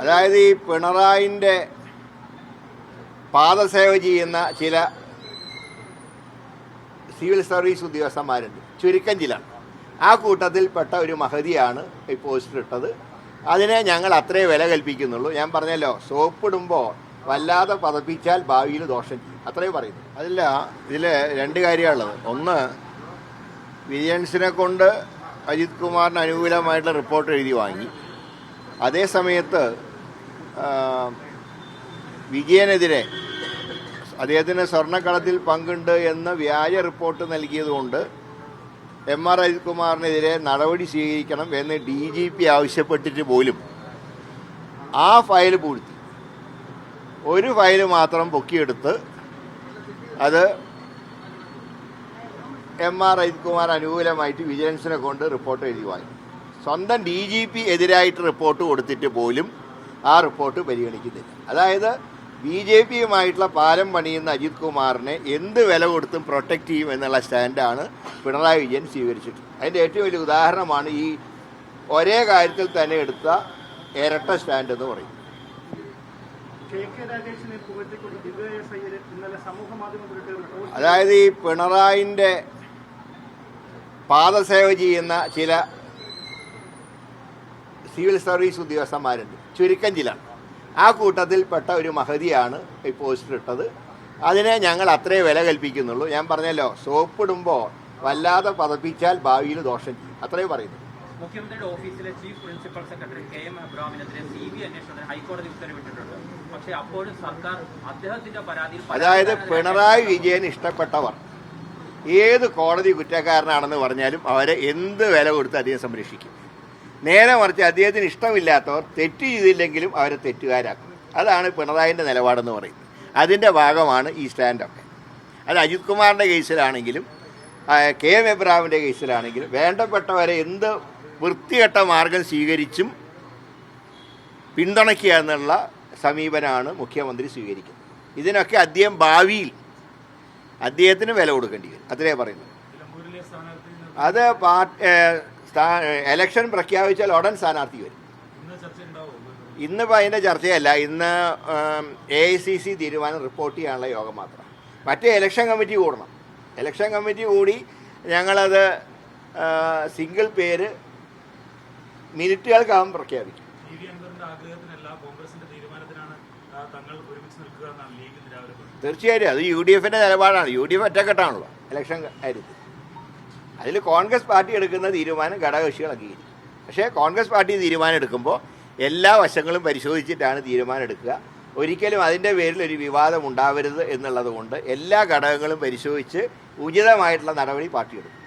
അതായത് ഈ പിണറായിൻ്റെ പാദസേവ ചെയ്യുന്ന ചില സിവിൽ സർവീസ് ഉദ്യോഗസ്ഥന്മാരുണ്ട്, ചുരുക്കം ചില. ആ കൂട്ടത്തിൽപ്പെട്ട ഒരു മഹതിയാണ് ഈ പോസ്റ്റർ ഇട്ടത്. അതിനെ ഞങ്ങൾ അത്രേ വില കൽപ്പിക്കുന്നുള്ളൂ. ഞാൻ പറഞ്ഞല്ലോ, സോപ്പിടുമ്പോൾ വല്ലാതെ പതപ്പിച്ചാൽ ഭാവിയിൽ ദോഷം ചെയ്യും, അത്രേ പറയുന്നു. അതില്ല, ഇതിൽ രണ്ട് കാര്യമാണുള്ളത്. ഒന്ന്, വിജിലൻസിനെ കൊണ്ട് അജിത് കുമാറിന് അനുകൂലമായിട്ടുള്ള റിപ്പോർട്ട് എഴുതി വാങ്ങി. അതേ സമയത്ത് വിജയനെതിരെ അദ്ദേഹത്തിന് സ്വർണ്ണക്കടത്തിൽ പങ്കുണ്ട് എന്ന് വ്യാജ റിപ്പോർട്ട് നൽകിയതുകൊണ്ട് MR അജിത് കുമാറിനെതിരെ നടപടി സ്വീകരിക്കണം എന്ന് DGP ആവശ്യപ്പെട്ടിട്ട് പോലും ആ ഫയൽ പൂഴ്ത്തി. ഒരു ഫയൽ മാത്രം പൊക്കിയെടുത്ത് അത് MR അജിത് കുമാർ അനുകൂലമായിട്ട് വിജിലൻസിനെ കൊണ്ട് റിപ്പോർട്ട് എഴുതി വാങ്ങി. സ്വന്തം DGP എതിരായിട്ട് റിപ്പോർട്ട് കൊടുത്തിട്ട് പോലും ആ റിപ്പോർട്ട് പരിഗണിക്കുന്നില്ല. അതായത് BJPയുമായിട്ടുള്ള പാലം പണിയുന്ന അജിത് കുമാറിനെ എന്ത് വില കൊടുത്തും പ്രൊട്ടക്റ്റ് ചെയ്യും എന്നുള്ള സ്റ്റാൻഡാണ് പിണറായി വിജയൻ സ്വീകരിച്ചിട്ടുള്ളത്. അതിൻ്റെ ഏറ്റവും വലിയ ഉദാഹരണമാണ് ഈ ഒരേ കാര്യത്തിൽ തന്നെ എടുത്ത ഇരട്ട സ്റ്റാൻഡ് എന്ന് പറയും. അതായത് ഈ പിണറായിൻ്റെ പാദസേവ ചെയ്യുന്ന ചില സിവിൽ സർവീസ് ഉദ്യോഗസ്ഥന്മാരുണ്ട്, ചുരുക്കം ചില. ആ കൂട്ടത്തിൽപ്പെട്ട ഒരു മഹതിയാണ് ഈ പോസ്റ്റർ ഇട്ടത്. അതിനെ ഞങ്ങൾ അത്രേ വില കൽപ്പിക്കുന്നുള്ളൂ. ഞാൻ പറഞ്ഞല്ലോ, സോപ്പിടുമ്പോൾ വല്ലാതെ പതപ്പിച്ചാൽ ഭാവിയിൽ ദോഷം ചെയ്യും, അത്രേ പറയുന്നു. മുഖ്യമന്ത്രിയുടെ ഓഫീസിലെ chief principal secretary KM എബ്രഹാമിനെതിരെ CBI അന്വേഷണത്തിന് ഹൈക്കോടതി ഉത്തരവിട്ടിട്ടുണ്ട്. പക്ഷേ അപ്പോഴും സർക്കാർ അദ്ദേഹത്തിന്റെ പരാതിയിൽ, അതായത് പിണറായി വിജയൻ ഇഷ്ടപ്പെട്ടവർ ഏത് കോടതി കുറ്റക്കാരനാണെന്ന് പറഞ്ഞാലും അവരെ എന്ത് വില കൊടുത്ത് അദ്ദേഹം സംരക്ഷിക്കും. നേരെ മറിച്ച് അദ്ദേഹത്തിന് ഇഷ്ടമില്ലാത്തവർ തെറ്റ് ചെയ്തില്ലെങ്കിലും അവരെ തെറ്റുകാരാക്കും. അതാണ് പിണറായിൻ്റെ നിലപാടെന്ന് പറയുന്നത്. അതിൻ്റെ ഭാഗമാണ് ഈ സ്റ്റാൻഡൊക്കെ. അത് അജിത് കുമാറിൻ്റെ കേസിലാണെങ്കിലും KM എബ്രഹാമിൻ്റെ കേസിലാണെങ്കിലും വേണ്ടപ്പെട്ടവരെ എന്ത് വൃത്തികെട്ട മാർഗം സ്വീകരിച്ചും പിന്തുണയ്ക്കുക എന്നുള്ള സമീപനമാണ് മുഖ്യമന്ത്രി സ്വീകരിക്കുന്നത്. ഇതിനൊക്കെ അദ്ദേഹം ഭാവിയിൽ അദ്ദേഹത്തിന് വില കൊടുക്കേണ്ടി വരും, അത്രേ പറയുന്നു. അത് എലക്ഷൻ പ്രഖ്യാപിച്ചാൽ ഉടൻ സ്ഥാനാർത്ഥി വരും. ഇന്നിപ്പോൾ അതിൻ്റെ ചർച്ചയല്ല. ഇന്ന് AICC തീരുമാനം റിപ്പോർട്ട് ചെയ്യാനുള്ള യോഗം മാത്രം. മറ്റേ ഇലക്ഷൻ കമ്മിറ്റി കൂടണം. ഇലക്ഷൻ കമ്മിറ്റി കൂടി ഞങ്ങളത് സിംഗിൾ പേര് മിനിറ്റുകൾക്കകം പ്രഖ്യാപിക്കും. തീർച്ചയായിട്ടും അത് UDFൻ്റെ നിലപാടാണ്. UDF ഒറ്റക്കെട്ടാണല്ലോ ഇലക്ഷൻ കാര്യത്തിൽ. അതിൽ കോൺഗ്രസ് പാർട്ടി എടുക്കുന്ന തീരുമാനം ഘടകകക്ഷികൾ അംഗീകരിക്കും. പക്ഷേ കോൺഗ്രസ് പാർട്ടി തീരുമാനം എടുക്കുമ്പോൾ എല്ലാ വശങ്ങളും പരിശോധിച്ചിട്ടാണ് തീരുമാനം എടുക്കുക. ഒരിക്കലും അതിൻ്റെ പേരിൽ ഒരു വിവാദം ഉണ്ടാവരുത് എന്നുള്ളത് കൊണ്ട് എല്ലാ ഘടകങ്ങളും പരിശോധിച്ച് ഉചിതമായിട്ടുള്ള നടപടി പാർട്ടി എടുക്കും.